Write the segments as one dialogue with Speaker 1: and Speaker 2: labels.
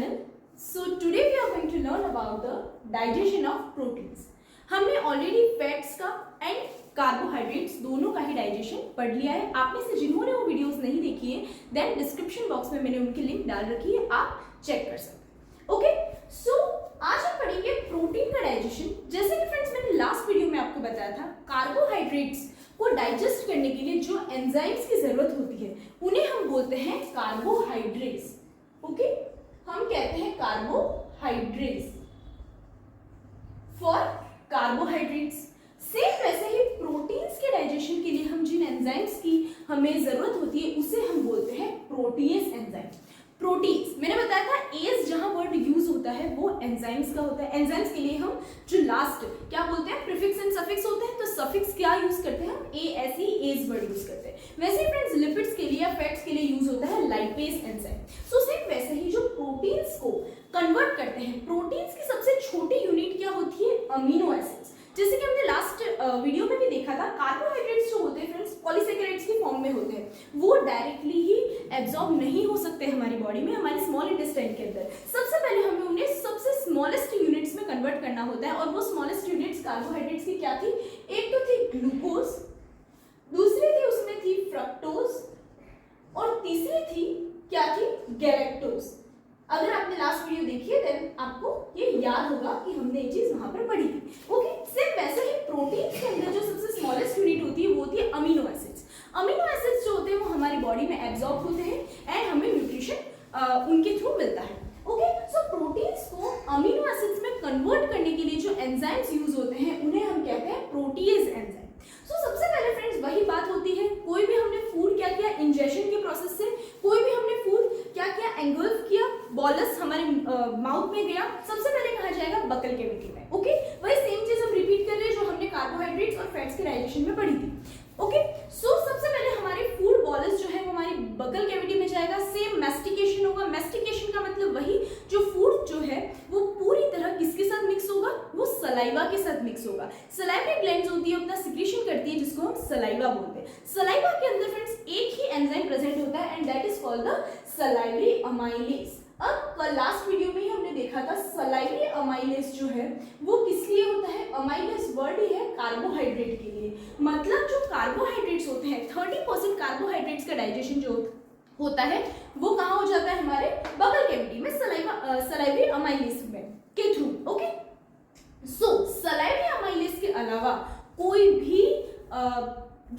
Speaker 1: channel. So today we are going to learn about the digestion of proteins. हमने already fats का and carbohydrates दोनों का ही digestion पढ़ लिया है. आप में से जिन्होंने वो वीडियोस नहीं देखी है देन डिस्क्रिप्शन बॉक्स में मैंने उनकी लिंक डाल रखी है, आप चेक कर सकते हैं. ओके, सो आज हम पढ़ेंगे प्रोटीन का डाइजेशन. जैसे कि फ्रेंड्स मैंने लास्ट वीडियो में आपको बताया था, कार्बोहाइड्रेट्स को डाइजेस्ट करने के लिए जो एंजाइम्स की जरूरत होती है उन्हें हम बोलते हैं कार्बोहाइड्रेट्स. ओके, हम कहते हैं कार्बोहाइड्रेट्स फॉर कार्बोहाइड्रेट्स. सेम वैसे ही प्रोटीन्स के डाइजेशन के लिए हम जिन एंजाइम्स की हमें जरूरत होती है उसे हम बोलते हैं प्रोटीएज एंजाइम. प्रोटीन्स मैंने बताया था, एज जहां वर्ड यूज होता है वो एंजाइम्स का होता है. एंजाइम्स के लिए हम जो लास्ट क्या बोलते हैं, प्रीफिक्स एंड सफिक्स होते हैं. तो सफिक्स क्या यूज करते हैं, हम ए ऐसी एज वर्ड यूज करते हैं. वैसे फ्रेंड्स लिपिड्स के लिए या फैट्स के लिए यूज होता है लाइपेज एंजाइम. सो सेम वैसे ही जो प्रोटीन्स को कन्वर्ट करते हैं, प्रोटीन्स की सबसे छोटी यूनिट क्या होती है, अमीनो एसिड्स. जैसे कि हमने लास्ट वीडियो में भी देखा था, कार्बोहाइड्रेट्स जो होते हैं फ्रेंड्स पॉलीसेकेराइड्स की फॉर्म में होते हैं. वो डायरेक्टली ही एब्जॉर्ब नहीं हो सकते हमारी बॉडी में, हमारी स्मॉल इंटेस्टाइन के अंदर. सबसे पहले हमें उन्हें सबसे स्मॉलेस्ट यूनिट्स में कन्वर्ट करना होता है. और वो स्मॉलेस्ट यूनिट्स कार्बोहाइड्रेट्स की क्या थी, एक तो थी ग्लूकोज, दूसरी थी उसमें थी फ्रक्टोज और तीसरी थी क्या थी, गैलेक्टोज. अगर आपने लास्ट वीडियो देखी है देन आपको ये याद होगा कि हमने ये चीज वहां पर पढ़ी थी. ओके, सिर्फ वैसे ही प्रोटीन के अंदर जो सबसे स्मॉलेस्ट यूनिट होती है वो होती है अमीनो एसिड्स. अमीनो एसिड्स जो होते हैं वो हमारी बॉडी में एब्जॉर्ब होते हैं एंड हमें न्यूट्रिशन उनके थ्रू मिलता है. ओके, सो प्रोटीन्स को अमीनो एसिड्स में कन्वर्ट करने के लिए जो एंजाइम्स यूज होते हैं उन्हें हम कहते हैं प्रोटीएज एंजाइम. सो सबसे पहले फ्रेंड्स वही बात होती है, कोई भी हमने फूड क्या किया, इंजेशन के प्रोसेस से कोई भी हमने फूड क्या किया, एंगल्फ किया, बॉलस हमारे माउथ में गया, सबसे पहले कहा जाएगा बकल कैविटी में. ओके, वही सेम चीज हम रिपीट कर रहे हैं जो हमने कार्बोहाइड्रेट्स और फैट्स के डाइजेशन में पढ़ी थी. ओके, सो सबसे पहले हमारे फूड बॉलस जो है वो हमारी बकल कैविटी में जाएगा. सेम मैस्टिकेशन होगा. मैस्टिकेशन का मतलब वही जो फूड जो है वो पूरी तरह किसके साथ मिक्स होगा, वो सलाइवा के साथ मिक्स होगा. सलाइवरी ग्लैंड्स होती है, अपना सिक्रीशन करती है जिसको हम सलाइवा बोलते हैं. सलाइवा के अंदर फ्रेंड्स एक ही एंजाइम प्रेजेंट होता है and that is called the salivary amylase. अब कल लास्ट वीडियो में ही हमने देखा था सलाइवरी अमाइलेज जो है वो किस लिए होता है, अमाइलेज वर्ड ही है कार्बोहाइड्रेट के लिए. मतलब जो कार्बोहाइड्रेट्स होते हैं 30% कार्बोहाइड्रेट्स का डाइजेशन जो होता है वो कहाँ हो जाता है, हमारे बकल कैविटी में सलाइवरी अमाइलेज में के थ्रू. ओके, सो सलाइवरी अमाइलेज के अलावा कोई भी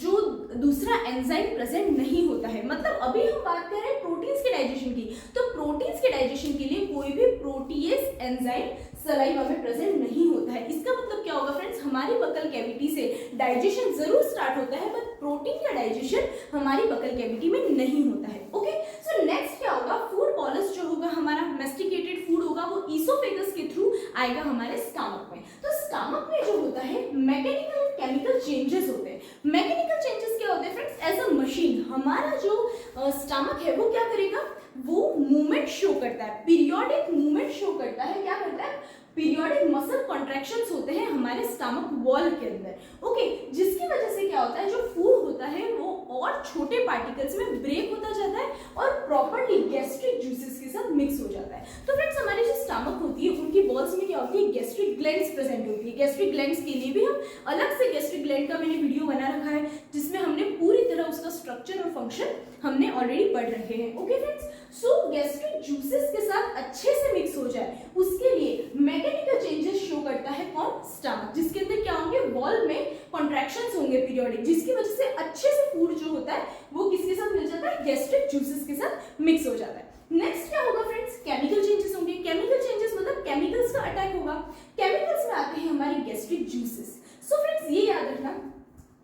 Speaker 1: जो दूसरा एंजाइम प्रेजेंट नहीं होता है. मतलब अभी हम बात कर रहे हैं प्रोटीन्स के डाइजेशन की, तो प्रोटीन्स के डाइजेशन के लिए कोई भी प्रोटीएज एंजाइम सलाइवा में प्रेजेंट नहीं होता है. इसका मतलब क्या होगा फ्रेंड्स, हमारी बकल कैविटी से डाइजेशन जरूर स्टार्ट होता है बट प्रोटीन का डाइजेशन हमारी बकल कैविटी में नहीं होता है. ओके, सो नेक्स्ट क्या होगा, फूड बॉलस जो होगा हमारा मैस्टिकेटेड फूड होगा वो ईसोफेगस के थ्रू आएगा हमारे स्टमक में. तो स्टमक में जो होता है मैकेनिकल केमिकल चेंजेस होते हैं. मैकेनिकल चेंजेस क्या होते हैं फ्रेंड्स, एज अ मशीन हमारा जो स्टमक है वो क्या करेगा, वो मूवमेंट शो करता है, पीरियोडिक मूवमेंट शो करता है. क्या करता है, पीरियोडिक मसल कॉन्ट्रैक्शंस होते हैं हमारे स्टमक वॉल के अंदर. ओके, जिसकी वजह से क्या होता है, जो फूड होता है वो और छोटे पार्टिकल्स में ब्रेक होता जाता है और प्रॉपर्ली गैस्ट्रिक जूसेस के साथ मिक्स हो जाता है. तो फ्रेंड्स हमारी जो स्टमक होती है उनकी वॉल्स में क्या होती है, गैस्ट्रिक ग्लैंड्स प्रेजेंट होती है. गैस्ट्रिक ग्लैंड्स के लिए भी हम अलग से गैस्ट्रिक ग्लैंड का मैंने वीडियो बना रखा है जिसमें हमने पूरी तरह उसका स्ट्रक्चर और फंक्शन हमने ऑलरेडी पढ़ रखे हैं. ओके फ्रेंड्स, सो गैस्ट्रिक जूसेस के साथ अच्छे से मिक्स हो जाए उसके लिए मैकेनिकल चेंजेस शो करता है कौन, स्टमक, जिसके अंदर क्या होंगे, वॉल में कॉन्ट्रैक्शंस होंगे पीरियोडिक, जिसकी वजह से अच्छे से फूड जो होता है वो किसके साथ मिल जाता है, गैस्ट्रिक जूसेस के साथ मिक्स हो जाता है. नेक्स्ट क्या होगा फ्रेंड्स, केमिकल चेंजेस होंगे. केमिकल चेंजेस मतलब केमिकल्स का अटैक होगा. केमिकल्स में आते हैं हमारी गैस्ट्रिक जूसेस. सो फ्रेंड्स ये याद रखना,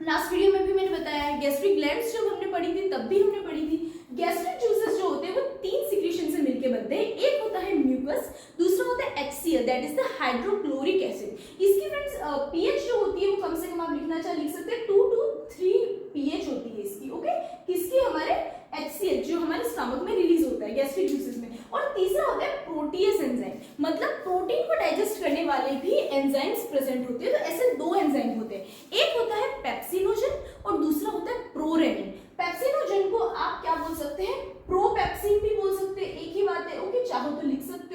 Speaker 1: लास्ट वीडियो में भी मैंने बताया है, गैस्ट्रिक ग्लैंड्स जब हमने पढ़ी थी तब भी हमने पढ़ी थी. गैस्ट्रिक जूसेस जो होते हैं वो 3 सिक्रीशन से मिलकर बनते हैं. एक होता है म्यूकस, दूसरा होता है HCl that is the hydrochloric acid. इसकी फ्रेंड्स पीएच जो होती है वो कम से कम आप लिखना चाहे लिख सकते हैं 2 to 3 पीएच होती है इसकी. ओके, किसकी, हमारे HCl जो हमारे स्टमक में रिलीज होता है गैस्ट्रिक जूसेस में. और तीसरा होता है प्रोटीएज एंजाइम, मतलब प्रोटीन को डाइजेस्ट करने वाले भी एंजाइम्स प्रेजेंट होते हैं. तो ऐसे 2 एंजाइम होते हैं, एक होता है पेप्सिनोजन और दूसरा होता है प्रोरेनिन. पेप्सिनोजन को आप क्या बोल सकते हैं, प्रोपेप्सिन भी बोल सकते हैं, एक ही बात है. ओके, चाहो तो लिख सकते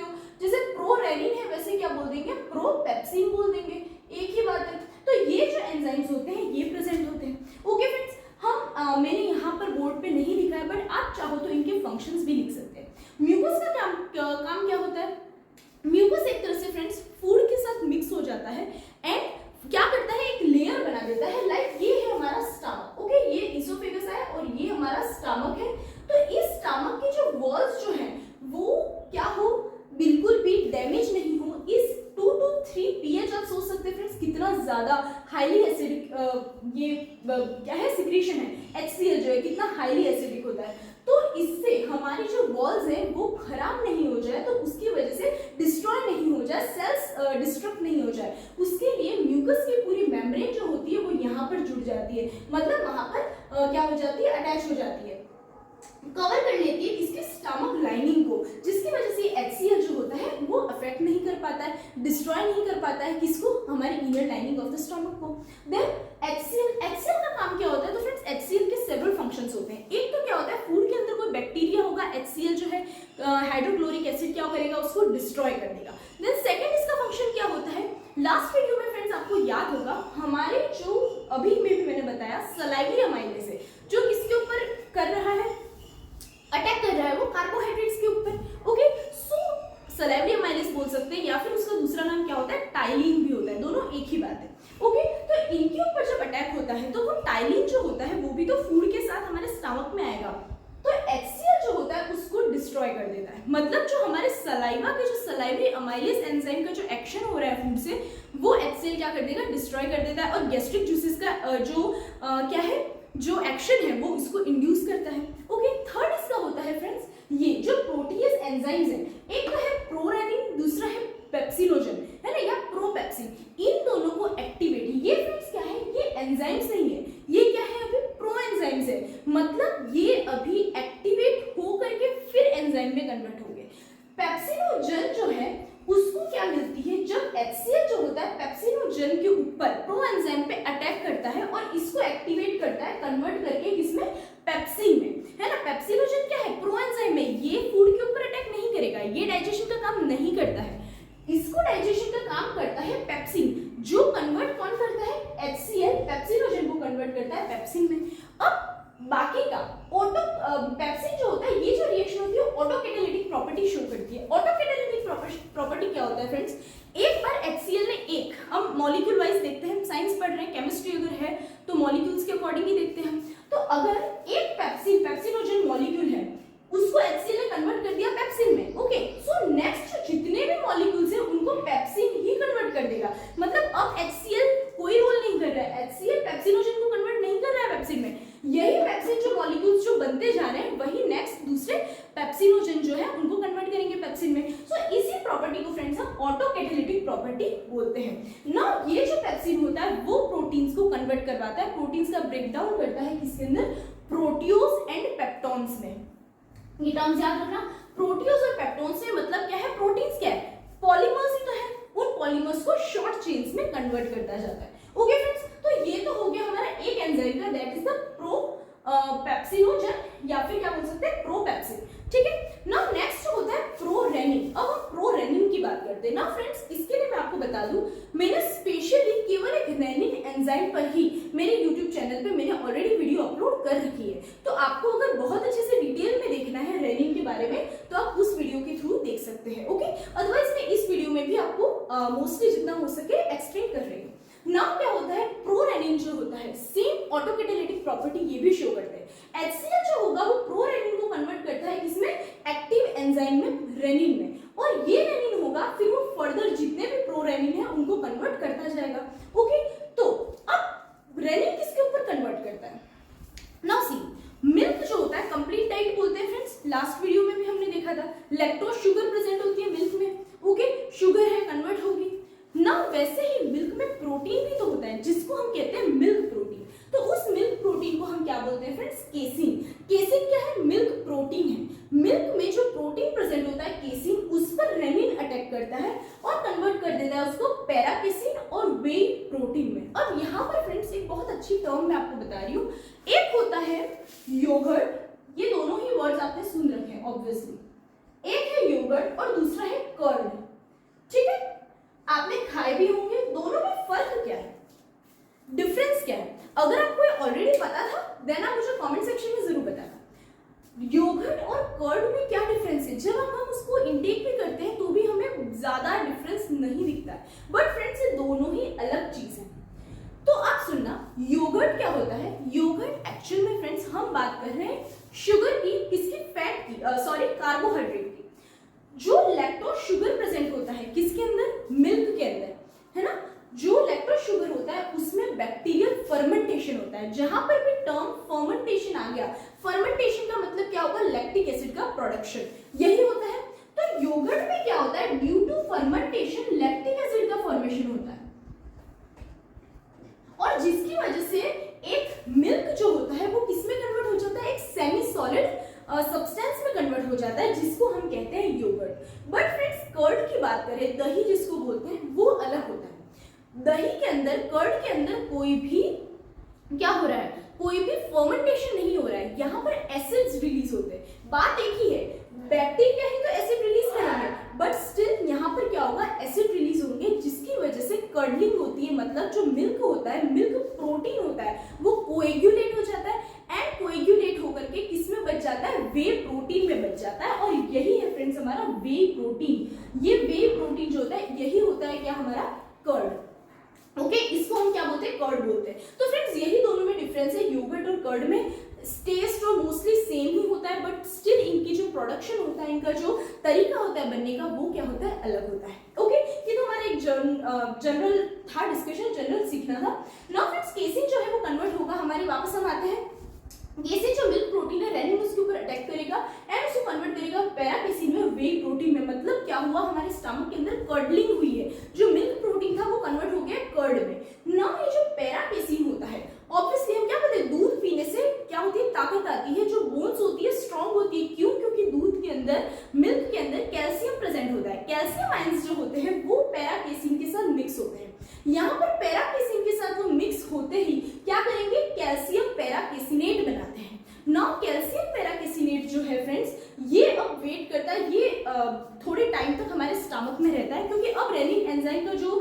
Speaker 1: म्यूकस एक तरह से फ्रेंड्स फूड के साथ मिक्स हो जाता है एंड क्या करता है, एक लेयर बना देता है। लाइक ये है हमारा स्टमक, ओके, ये इसोफेगस है और ये हमारा स्टमक है। तो इस स्टमक की जो वॉल्स जो है वो क्या हो, बिल्कुल भी डैमेज नहीं हो। इस 2 to 3 pH आप सोच सकते हैं फ्रेंड्स कितना ज्यादा हाईली एसिडिक ये क्या है सिक्रीशन है, HCl जो है कितना हाईली एसिडिक होता है। तो इससे हमारी जो वॉल्स है वो खराब नहीं हो जाए, तो उसकी वजह से डिस्ट्रॉय नहीं हो जाए, सेल्स डिस्ट्रक्ट नहीं हो जाए, उसके लिए म्यूकस की पूरी मेम्ब्रेन जो होती है वो यहाँ पर जुड़ जाती है, मतलब वहां पर क्या हो जाती है, अटैच हो जाती है, कवर कर लेती है इसके स्टमक लाइनिंग को, जिसकी वजह से HCl जो होता है वो अफेक्ट नहीं कर पाता है, डिस्ट्रॉय नहीं कर पाता है किसको, हमारी inner lining of the stomach को। देन HCl का काम क्या होता है, तो फ्रेंड्स HCl के सेवरल फंक्शंस होते हैं। एक तो क्या होता है, फूड के अंदर कोई बैक्टीरिया होगा, HCl जो है हाइड्रोक्लोरिक एसिड क्या करेगा, उसको डिस्ट्रॉय कर देगा। देन सेकंड इसका फंक्शन क्या होता है, लास्ट वीडियो में फ्रेंड्स आपको याद होगा हमारे जो अभी में भी मैंने बताया सलाइवरी अमाइलेज है जो किसके ऊपर कर रहा है, अटैक कर रहा है, वो कार्बोहाइड्रेट्स के ऊपर। ओके, सो सलाइवरी अमाइलेज बोल सकते हैं या फिर उसका दूसरा नाम क्या होता है, टाइलिन भी होता है, दोनों एक ही बात है। ओके, तो इनके ऊपर जब अटैक होता है तो वो टाइलिन जो होता है वो भी तो फूड के साथ हमारे स्टमक में आएगा, तो HCl जो होता है उसको डिस्ट्रॉय कर देता है। मतलब जो हमारे सलाइवा के जो सलाइवरी अमाइलेज एंजाइम का जो एक्शन हो रहा है फूड से, वो HCl क्या कर देगा, डिस्ट्रॉय कर देता है, और गैस्ट्रिक जूसेस का जो क्या है, जो एक्शन है वो इसको इंड्यूस करता है। ओके, थर्ड इसका होता है फ्रेंड्स ये जो प्रोटीएज एंजाइम्स हैं, एक तो है प्रोरेनिन, दूसरा है पेप्सिनोजन, है ना, या प्रोपेप्सिन, इन दोनों को एक्टिवेट, ये फ्रेंड्स क्या है, ये एंजाइम्स नहीं है, ये क्या है, अभी प्रो एंजाइम्स है, मतलब ये अभी एक्टिवेट हो करके फिर एंजाइम में कन्वर्ट होंगे। पेप्सिनोजन जो है उसको क्या मिलती है, जब HCl जो होता है पेप्सिनोजन के ऊपर प्रो एंजाइम पे अटैक करता है और इसको एक्टिवेट करता है, कन्वर्ट करके किसमें, पेप्सिन में, है ना। पेप्सिनोजन क्या है, प्रो एंजाइम में, ये फूड के ऊपर अटैक नहीं करेगा, ये डाइजेशन का काम नहीं करता है, इसको डाइजेशन का काम करता है पेप्सिन, जो कन्वर्ट कौन करता है, HCl पेप्सिनोजन को कन्वर्ट करता है पेप्सिन में। अब बाकी का ऑटो पेप्सिन जो होता है, ये जो रिएक्शन होती है ऑटोकैटालिटिक प्रॉपर्टी शो करती है। ऑटोकैटालिटिक प्रॉपर्टी क्या होता है फ्रेंड्स, एक बार HCl ने एक, हम मॉलिक्यूल वाइज देखते हैं, साइंस पढ़ रहे हैं, केमिस्ट्री अगर है तो मॉलिक्यूल्स के अकॉर्डिंग ही देखते हैं। तो अगर एक पेप्सिनोजन मॉलिक्यूल है उसको HCl ने कन्वर्ट कर दिया पेप्सिन में, ओके, सो नेक्स्ट जितने भी मॉलिक्यूल्स हैं उनको पेप्सिन ही कन्वर्ट कर देगा, मतलब अब HCl कोई रोल नहीं कर रहा है, HCl पेप्सिनोजन को कन्वर्ट नहीं कर रहा है पेप्सिन में, यही पेप्सिन जो मॉलिक्यूल्स जो बनते जा रहे हैं वही नेक्स्ट दूसरे पेप्सिनोजन जो है उनको कन्वर्ट करेंगे पेप्सिन में। सो इसी प्रॉपर्टी को फ्रेंड्स हम ऑटोकैटालिटिक प्रॉपर्टी बोलते हैं ना। ये जो पेप्सिन होता है वो प्रोटीन्स को कन्वर्ट करवाता है, प्रोटीन्स का ब्रेकडाउन करता है किसके अंदर, प्रोटियोज एंड पेप्टोन्स में। ये टर्म्स याद रखना, प्रोटियोज और पेप्टोन्स में मतलब क्या है, प्रोटीन्स क्या है, पॉलीमर्स ही तो है, उन पॉलीमर्स को शॉर्ट चेन्स में कन्वर्ट करता जाता है। ओके फ्रेंड्स, तो ये तो हो गया हमारा एक एंजाइम का, that is the pro pepsinogen या फिर क्या बोल सकते हैं, प्रोपेप्सिन, ठीक है। नाउ नेक्स्ट होता है प्रोरेनिन। अब हम प्रोरेनिन की बात करते हैं ना फ्रेंड्स, इसके लिए मैं आपको बता दूं, मैंने स्पेशली केवल एक रेनिन एंजाइम पर ही मेरे YouTube चैनल पे मैंने ऑलरेडी वीडियो अपलोड कर रखी है, तो आपको अगर बहुत अच्छे से डिटेल में देखना है रेनिन के बारे में तो आप उस वीडियो के थ्रू देख सकते हैं। ओके, अदरवाइज मैं इस वीडियो में भी आपको मोस्टली जितना हो सके एक्सप्लेन कर रही हूँ। नाउ क्या होता है, प्रोरेनिन जो होता है सेम ऑटोकैटालिटिक प्रॉपर्टी ये भी शो करते हैं। HCl जो होगा वो प्रोरेनिन को कन्वर्ट करता है किसमें, एक्टिव एंजाइम में, रेनिन में, और ये रेनिन होगा फिर वो फर्दर जितने भी प्रोरेनिन है उनको कन्वर्ट करता जाएगा। ओके, तो अब रेनिन किसके ऊपर कन्वर्ट करता है, नाउ सी, मिल्क जो होता है कंप्लीट डाइट बोलते हैं फ्रेंड्स, लास्ट वीडियो में भी हमने देखा था, लैक्टोज शुगर प्रेजेंट होती है मिल्क में, ओके, शुगर है कन्वर्ट होगी ना। वैसे ही मिल्क में प्रोटीन भी तो होता है जिसको हम कहते हैं मिल्क प्रोटीन, तो उस मिल्क प्रोटीन को हम क्या बोलते हैं फ्रेंड्स, केसिन। केसिन क्या है, मिल्क प्रोटीन है, मिल्क में जो प्रोटीन प्रेजेंट होता है केसिन, उस पर रेनिन अटैक करता है और कन्वर्ट कर देता है उसको पैराकेसिन और वे प्रोटीन में। अब यहाँ पर फ्रेंड्स एक बहुत अच्छी टर्म मैं आपको बता रही हूँ, एक होता है योगर्ट, ये दोनों ही वर्ड्स आपने सुन रखे हैं ऑब्वियसली, एक है योगर्ट और दूसरा है कर्ड, ठीक है, आपने खाए भी होंगे, दोनों में फर्क क्या है, डिफरेंस क्या है, अगर आपको ये ऑलरेडी पता था देन आप मुझे कमेंट सेक्शन में जरूर बताना। योगर्ट और कर्ड में क्या डिफरेंस है, जब हम उसको इनटेक भी करते हैं तो भी हमें ज्यादा गया। फर्मेंटेशन का मतलब क्या होगा, लैक्टिक एसिड का प्रोडक्शन, यही होता है। तो योगर्ट में क्या होता है, due to fermentation lactic acid का फॉर्मेशन होता है, और जिसकी वजह से एक मिल्क जो होता है वो किसमें कन्वर्ट हो जाता है, एक सेमी सॉलिड सब्सटेंस में कन्वर्ट हो जाता है, जिसको हम कहते हैं योगर्ट। बट फ्रेंड्स कर्ड की बात करें, दही जिसको बोलते हैं, वो अलग होता है। दही के अंदर, कर्ड के अंदर कोई भी क्या हो रहा है, कोई भी फर्मेंटेशन नहीं हो रहा है, यहाँ पर एसिड्स रिलीज होते हैं। बात एक ही है, बैक्टीरिया ही तो एसिड रिलीज करेंगे, बट स्टिल यहाँ पर क्या होगा, एसिड रिलीज होंगे, जिसकी वजह से कर्डलिंग होती है। मतलब जो मिल्क होता है, मिल्क प्रोटीन होता है, वो कोएगुलेट हो जाता है, एंड कोएगुलेट होकर के किसमें बच जाता है, वे प्रोटीन में बच जाता है। और यही है फ्रेंड्स हमारा वे प्रोटीन। ये वे प्रोटीन जो होता है, यही होता है क्या, हमारा कर्ड। ओके, इसको हम क्या बोलते हैं, कर्ड बोलते हैं। तो फ्रेंड्स यही दोनों में डिफरेंस है, योगर्ट और कर्ड में टेस्ट और मोस्टली सेम ही होता है, बट स्टिल इनकी जो प्रोडक्शन होता है, इनका जो तरीका होता है बनने का, वो क्या होता है, अलग होता है। ओके, ये तो हमारा एक जनरल था डिस्कशन, जनरल सीखना था। नाउ फ्रेंड्स केसिन जो है वो कन्वर्ट होगा हमारे, वापस हम आते हैं, केसिन जो मिल्क प्रोटीन है, रेनिन उसके ऊपर अटैक करेगा एंड उसको कन्वर्ट करेगा पैराकेसिन में, वे प्रोटीन में। मतलब क्या हुआ, हमारे स्टमक के अंदर कर्डलिंग हुई है, जो मिल्क प्रोटीन था वो कन्वर्ट हो गया कर्ड में। नाउ ये जो पैराकेसिन होता है, ऑब्वियसली हम क्या कहते हैं, दूध पीने से क्या होती है, ताकत आती है, जो बोन्स होती है स्ट्रांग होती है। क्यों, क्योंकि दूध के अंदर, मिल्क के अंदर कैल्शियम प्रेजेंट होता है। कैल्शियम आयंस जो होते हैं वो पैराकेसिन के साथ मिक्स होते हैं। यहाँ पर पैराकेसिन के साथ वो मिक्स होते ही क्या करेंगे, कैल्शियम पैराकेसिनेट बनाते हैं। नाउ कैल्शियम पैराकेसिनेट जो है फ्रेंड्स, ये अब वेट करता है, ये थोड़े टाइम तक हमारे स्टमक में रहता है, क्योंकि अब रेनिन एंजाइम का जो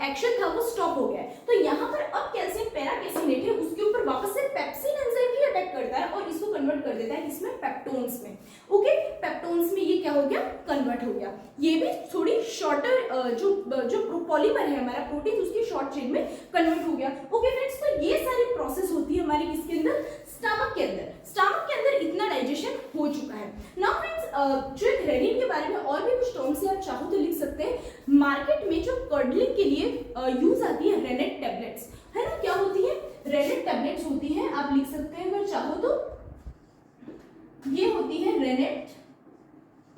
Speaker 1: एक्शन था वो स्टॉप हो गया है। तो यहाँ पर अब कैल्शियम पैराकेसिनेट है, उसके ऊपर वापस से पेप्सिन एंजाइम भी अटैक करता है और इसको कन्वर्ट कर देता है इसमें, पेप्टोन्स में। ओके, पेप्टोन्स में ये क्या हो गया, कन्वर्ट हो गया। ये भी थोड़ी शॉर्टर जो पॉलीमर है हमारा प्रोटीन, उसकी शॉर्ट चेन में कन्वर्ट हो गया। ओके फ्रेंड्स, तो ये सारी प्रोसेस होती है हमारी किसके अंदर, स्टमक के अंदर। स्टमक के अंदर इतना डाइजेशन हो चुका है। नाउ फ्रेंड्स जो रेनिन के बारे में और भी कुछ टर्म्स आप चाहो तो लिख सकते हैं। मार्केट में जो कर्डलिंग के लिए यूज आती है रेनेट टैबलेट्स, है ना, क्या होती है, रेनेट टैबलेट्स होती है, आप लिख सकते हैं अगर चाहो तो, ये होती है रेनेट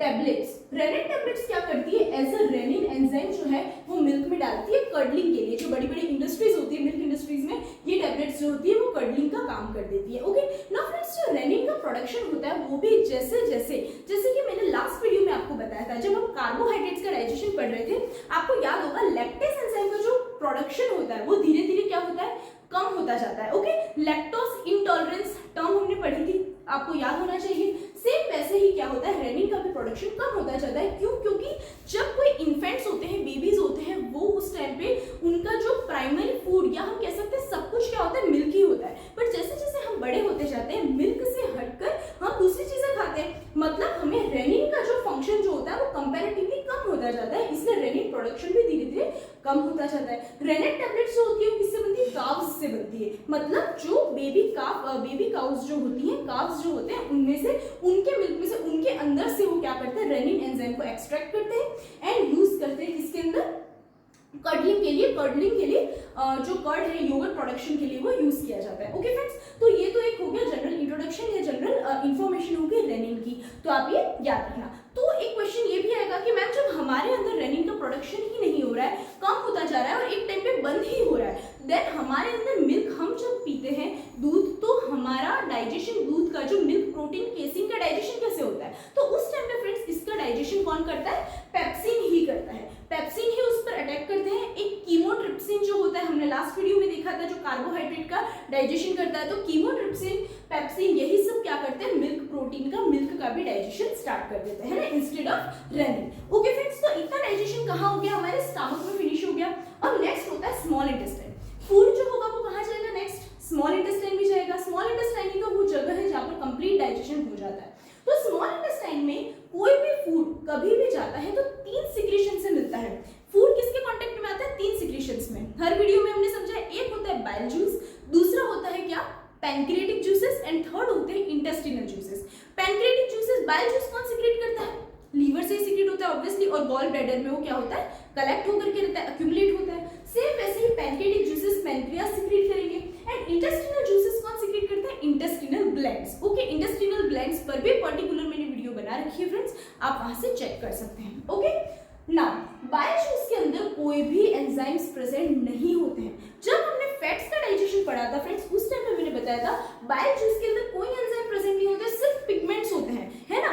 Speaker 1: टैबलेट्स। रेनेट टैबलेट्स क्या करती है, एज अ रेनिन एंजाइम जो है वो मिल्क में डालती है कर्डलिंग के लिए। जो बड़ी बड़ी इंडस्ट्रीज होती है, मिल्क इंडस्ट्रीज में ये टैबलेट्स जो होती है वो कर्डलिंग का काम कर देती है। ओके, नाउ फ्रेंड्स जो रेनिन का प्रोडक्शन होता है वो भी जैसे कि मैंने लास्ट वीडियो में आपको बताया था, जब हम कार्बोहाइड्रेट्स का डाइजेशन पढ़ रहे थे, आपको याद होगा लैक्टेस एंजाइम का जो प्रोडक्शन होता है वो धीरे धीरे क्या होता है, कम होता जाता है। ओके, लैक्टोज इंटॉलरेंस टर्म हमने पढ़ी थी, आपको याद होना चाहिए। सेम वैसे ही क्या होता है, रेनिन का भी प्रोडक्शन कम होता जाता है। क्यों, क्योंकि जब कोई इन्फेंट्स होते हैं, बेबीज होते हैं, वो उस टाइम पे उनका जो प्राइमरी फूड, या हम कह सकते हैं सब कुछ क्या होता है, मिल्क ही होता है। बट जैसे जैसे हम बड़े होते जाते हैं, मिल्क से हटकर हम दूसरी चीजें खाते हैं, मतलब हमें रेनिन का जो फंक्शन जो होता है वो कंपैरेटिवली कम होता जाता है, इसलिए रेनिन प्रोडक्शन भी धीरे धीरे कम होता जाता है। रेनेट टैबलेट्स जो होती है वो किससे बनती है, काव्स से बनती है। मतलब जो बेबी काउस जो होती हैं, काव्स जो होते हैं, उनमें से, उनके मिल्क में से, उनके अंदर से वो क्या करते हैं, रेनिन एंजाइम को एक्सट्रैक्ट करते हैं एंड यूज करते हैं किसके अंदर, कर्डलिंग के लिए जो कर्ड है योगर्ट प्रोडक्शन के लिए वो यूज किया जाता है। ओके फ्रेंड्स, तो ये तो एक हो गया जनरल इंट्रोडक्शन या जनरल इंफॉर्मेशन हो गई रेनिन की, तो आप ये याद रखना। तो एक क्वेश्चन ये भी आएगा कि मैम जब हमारे अंदर रेनिन का प्रोडक्शन ही नहीं हो रहा है, कम होता जा रहा है और एक टाइम पे बंद ही हो रहा है, देन हमारे अंदर मिल्क हम जब पीते हैं दूध, तो हमारा डाइजेशन, दूध का जो मिल्क प्रोटीन केसिन का डाइजेशन कैसे होता है, तो उस टाइम पे फ्रेंड्स इसका डाइजेशन कौन करता है, पेप्सिन ही करता है। पेप्सिन ही उस पर अटैक करते हैं। एक कीमोट्रिप्सिन जो होता है, हमने लास्ट वीडियो में देखा था, जो कार्बोहाइड्रेट का डाइजेशन करता है, तो कीमोट्रिप्सिन, पेप्सिन, यही सब क्या करते हैं, मिल्क प्रोटीन का, मिल्क का भी डाइजेशन स्टार्ट कर देते हैं ना, instead of rennin. Okay friends, तो इतना डाइजेशन कहाँ हो गया, हमारे स्टमक में फिनिश हो गया। अब नेक्स्ट होता है स्मॉल इंटेस्टाइन। फूड जो होगा वो कहाँ जाएगा, नेक्स्ट स्मॉल इंटेस्टाइन भी जाएगा। स्मॉल इंटेस्टाइन ही तो वो जगह है जहाँ पर कंप्लीट डाइजेशन हो जाता है। तो स्मॉल इंटेस्टाइन में कोई भी फूड कभी भी जाता है तो 3 सिक्रीशन से मिलता है। फूड किसके कांटेक्ट में आता है, 3 सिक्रीशंस में। हर वीडियो में हमने समझा है, एक होता है बाइल जूस, दूसरा होता है क्या, पैंक्रियाटिक जूसेस, एंड थर्ड होते हैं intestinal juices. Pancreatic juices, bile juice कौन सिक्रेट करता है, लीवर से सिक्रेट होता है ऑब्वियसली, और गॉल ब्लैडर में वो क्या होता है, कलेक्ट होकर के रहता है, एक्यूमुलेट होता है। सेम वैसे ही पैंक्रियाटिक जूसेस पैंक्रियास सिक्रेट करेंगे, एंड इंटेस्टिनल जूसेस कौन सिक्रेट करता है, intestinal blends. Okay, intestinal blends पर भी पर्टिकुलर मैंने वीडियो बना रखी है फ्रेंड्स, आप वहां से चेक कर सकते हैं। ओके, नाउ बाइल जूस के अंदर कोई भी एंजाइम्स प्रेजेंट नहीं होते हैं। जब हमने फैट्स का डाइजेशन पढ़ा था फ्रेंड्स, उस टाइम में मैंने बताया था बाइल जूस के अंदर कोई एंजाइम प्रेजेंट नहीं होते, सिर्फ पिगमेंट्स होते हैं, है ना।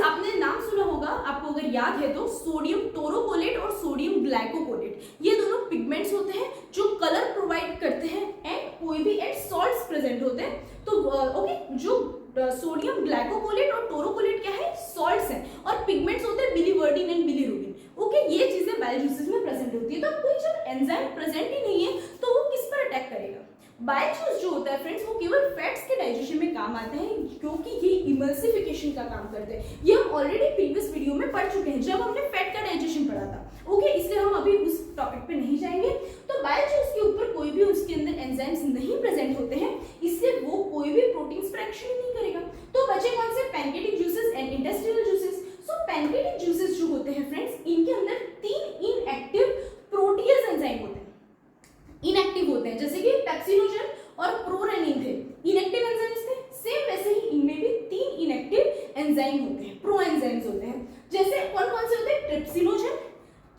Speaker 1: आपने नाम सुना होगा, आपको अगर याद है तो, सोडियम टोरोकोलेट और सोडियम ग्लाइकोकोलेट, ये दोनों पिगमेंट्स होते हैं जो कलर प्रोवाइड करते हैं एंड कोई भी एड सॉल्ट्स प्रेजेंट होते हैं। तो ओके, जो सोडियम ग्लाइकोकोलेट और टोरोकोलेट क्या है, सॉल्ट्स हैं, और पिगमेंट्स होते हैं बिलीवर्डिन एंड बिलीरुबिन। ओके, ये चीजें बाइल जूसेस में प्रेजेंट होती है। तो कोई जब एंजाइम प्रेजेंट ही नहीं है तो वो किस पर अटैक करेगा? बाइल जूस जो होता है फ्रेंड्स, वो केवल फैट्स के डाइजेशन में काम आते हैं, क्योंकि ये इमल्सिफिकेशन का काम करते हैं। ये हम ऑलरेडी प्रीवियस वीडियो में पढ़ चुके हैं जब हमने फैट का डाइजेशन पढ़ा था। ओके, इसलिए हम अभी उस टॉपिक पे नहीं जाएंगे। तो बाइल जूस के ऊपर कोई भी उसके अंदर एंजाइम्स नहीं प्रेजेंट होते हैं, इसलिए वो कोई भी प्रोटीन्स पर एक्शन नहीं करेगा। तो बचे कौन से? Pancreatic juices and intestinal juices. So pancreatic juices जो होते हैं फ्रेंड्स, इनके अंदर 3 इनएक्टिव प्रोटीज एंजाइम होते हैं, इनएक्टिव होते हैं, जैसे कि पेप्सिनोजन और प्रोरेनिन थे, इनएक्टिव एंजाइम्स थे। सेम वैसे ही इनमें भी 3 इनएक्टिव एंजाइम होते हैं, प्रो एंजाइम्स होते हैं। जैसे कौन कौन से होते हैं? ट्रिप्सिनोजन,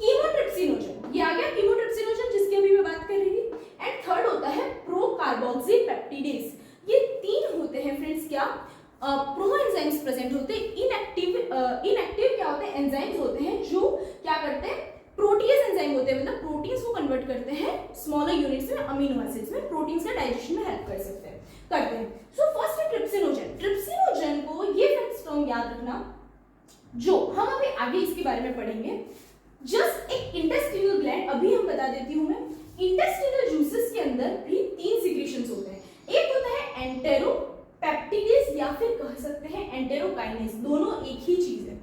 Speaker 1: कीमोट्रिप्सिनोजन, ये आ गया कीमोट्रिप्सिनोजन जिसकी अभी मैं बात कर रही थी। एंड थर्ड होता है प्रो कार्बोक्सीपेप्टिडेज। ये 3 होते हैं फ्रेंड्स, क्या प्रो एंजाइम्स प्रेजेंट होते हैं। इनएक्टिव क्या होते हैं? एंजाइम्स होते हैं जो क्या करते हैं, प्रोटीज एंजाइम होते हैं, मतलब प्रोटीन्स को कन्वर्ट करते हैं स्मॉलर यूनिट्स में, अमीनो एसिड्स में, प्रोटीन्स का डाइजेशन में हेल्प करते हैं। सो फर्स्ट है ट्रिप्सिनोजन। ट्रिप्सिनोजन को ये फैक्ट्स टर्म याद रखना, जो हम अभी आगे इसके बारे में पढ़ेंगे। जस्ट एक इंटेस्टिनल ग्लैंड, अभी हम बता देती हूं मैं, इंटेस्टिनल जूसेस के अंदर भी 3 सिक्रीशंस होते हैं। एक होता है एंटेरोपेप्टिडेज या फिर कह सकते हैं एंटेरोकाइनेज, दोनों एक ही चीज है।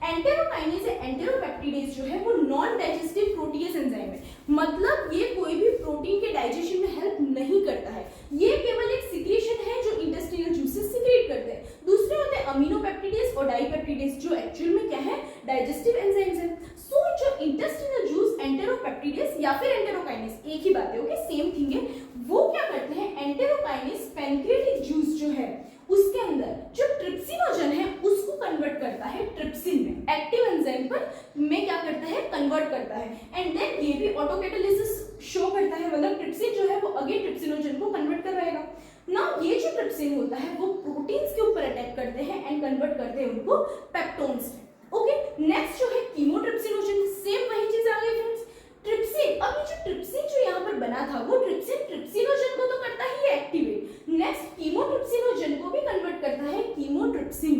Speaker 1: एंटेरोकाइनेज या एंटेरोपेप्टिडेज जो है वो नॉन डाइजेस्टिव प्रोटीज एंजाइम है, मतलब ये कोई भी प्रोटीन के डाइजेशन में हेल्प नहीं करता है, ये केवल एक सिक्रीशन है जो इंटेस्टिनल जूसेस सिक्रीट करते हैं। दूसरे होते हैं अमीनोपेप्टिडेज और डाइपेप्टिडेज, जो एक्चुअल में क्या है, डाइजेस्टिव एंजाइम्स हैं। सो जो इंटेस्टिनल जूस एंटेरोपेप्टिडेज या फिर एंटेरोकाइनेज, एक ही बात है, ओके, सेम थिंग है। वो क्या करते हैं, एंटेरोकाइनेज पैनक्रियाटिक जूस जो है उसके अंदर जो ट्रिप्सिनोजन है उसको कन्वर्ट करता है ट्रिप्सिन में, एक्टिव एंजाइम पर में क्या करता है, कन्वर्ट करता है। एंड देन ये भी ऑटोकैटालिसिस शो करता है, मतलब ट्रिप्सिन जो है वो अगेन ट्रिप्सिनोजन को कन्वर्ट करवाएगा। नाउ ये जो ट्रिप्सिन होता है वो प्रोटीन्स के ऊपर अटैक करते हैं एंड कन्वर्ट करते हैं उनको पेप्टोन्स में। ओके, नेक्स्ट जो है कीमोट्रिप्सिनोजन, सेम वही चीज आ गई फ्रेंड्स। ट्रिप्सिन, अब ये जो ट्रिप्सिन जो यहाँ पर बना था वो ट्रिप्सिन ट्रिप्सिनोजन को तो करता ही है एक्टिवेट, नेक्स्ट कीमोट्रिप्सिनोजन को भी कन्वर्ट करता है कीमोट्रिप्सिन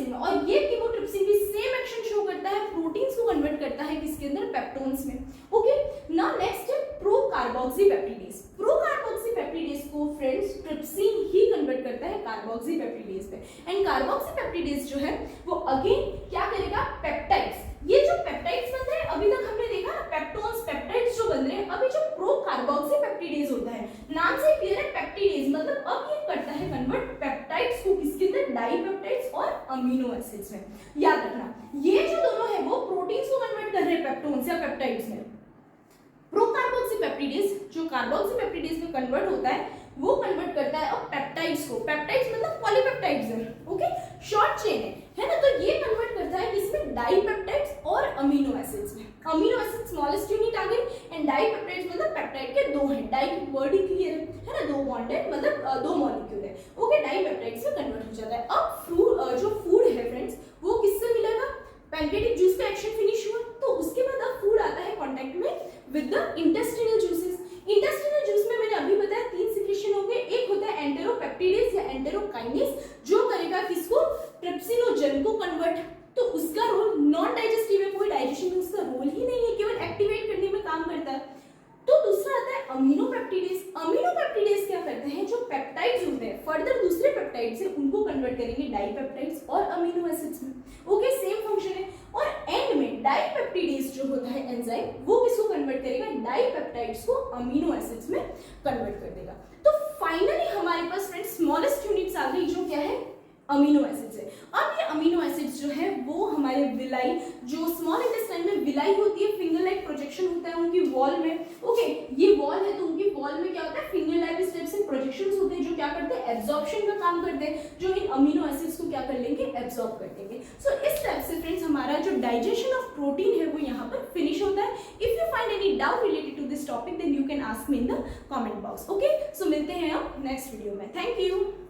Speaker 1: में, और ये कीमोट्रिप्सिन भी सेम एक्शन शो करता है, प्रोटीन्स को कन्वर्ट करता है किसके अंदर, पेप्टोन्स में। ओके, नाउ नेक्स्ट है प्रो कार्बोक्सीपेप्टिडेज। प्रो कार्बोक्सीपेप्टिडेज को फ्रेंड्स ट्रिप्सिन ही कन्वर्ट करता है कार्बोक्सीपेप्टिडेज पे, एंड कार्बोक्सीपेप्टिडेज जो है वो अगेन क्या करेगा, पेप्टाइड्स, ये जो पेप्टाइड्स बनते हैं अभी तक हमने देखा ना, पेप्टोन्स पेप्टाइड्स जो बन रहे हैं, अभी जो प्रो कार्बोक्सीपेप्टिडेज होता है, नाम से क्लियर है पेप्टिडेज, मतलब अब ये करता है कन्वर्ट पेप्टाइड्स को किसके अंदर, डाइपेप्टाइड्स और अमीनो एसिड्स में। याद रखना ये जो दोनों है वो प्रोटीन्स को कन्वर्ट कर रहे हैं पेप्टोन्स या पेप्टाइड्स में। प्रो कार्बोक्सीपेप्टिडेज जो कार्बोक्सीपेप्टिडेज में कन्वर्ट होता है वो कन्वर्ट करता है अब पेप्टाइड्स को, पेप्टाइड्स मतलब पॉलीपेप्टाइड्स है, ओके, शॉर्ट चेन है ना, तो ये कन्वर्ट करता है किसमें, डाइपेप्टाइड्स और अमीनो एसिड्स में। अमीनो एसिड स्मॉलेस्ट यूनिट आ गई, एंड डाइपेप्टाइड्स मतलब पेप्टाइड के 2 हैं, डाई वर्ड ही क्लियर है ना, 2 बॉन्डेड मतलब 2 मॉलिक्यूल है, ओके, डाइपेप्टाइड्स में कन्वर्ट हो जाता है। अब जो फूड है फ्रेंड्स वो किससे मिलेगा, पैनकेटिक जूस का एक्शन फिनिश हुआ तो उसके बाद अब फूड आता है कांटेक्ट में with the intestinal juices. Intestinal juice में मैंने अभी बताया 3 सिक्रीशन होंगे, एक होता है एंटेरोपेप्टिडेज या एंटेरोकाइनेज जो करेगा किसको, ट्रिप्सिनोजन को कन्वर्ट, तो उसका रोल नॉन डाइजेस्टिव है, कोई डाइजेशन में उसका रोल ही नहीं है, केवल एक्टिवेट करने में काम करता है। तो दूसरा आता है अमीनोपेप्टिडेज। अमीनोपेप्टिडेज क्या करते हैं, जो पेप्टाइड्स होते हैं फर्दर दूसरे पेप्टाइड्स से उनको कन्वर्ट करेंगे डाइपेप्टाइड्स और अमीनो एसिड्स में, ओके, सेम फंक्शन है। और एंड में डाइपेप्टिडेज जो होता है एंजाइम वो किसको कन्वर्ट करेगा, डाइपेप्टाइड्स को अमीनो एसिड्स में कन्वर्ट कर देगा। तो फाइनली हमारे पास फ्रेंड्स स्मॉलेस्ट यूनिट्स आ गई जो क्या है, अमीनो एसिड्स है। अब ये अमीनो एसिड्स जो है वो हमारे विलाई, जो स्मॉल इंटेस्टाइन में विलाई होती है, फिंगर लाइक प्रोजेक्शन प्रोजेक्शन होता है उनकी वॉल में। ओके, ये वॉल है तो उनकी वॉल में क्या होता है, finger like steps and projections होते हैं जो क्या करते हैं, एब्जॉर्प्शन का काम करते हैं, जो इन अमीनो एसिड्स को क्या कर लेंगे, एब्जॉर्ब कर लेंगे। सो इस टाइप से फ्रेंड्स हमारा जो डाइजेशन ऑफ प्रोटीन है वो यहाँ पर फिनिश होता है। If you find any doubt related to this topic then you can ask me in the comment box. Okay, so मिलते हैं हम नेक्स्ट वीडियो में। Thank you.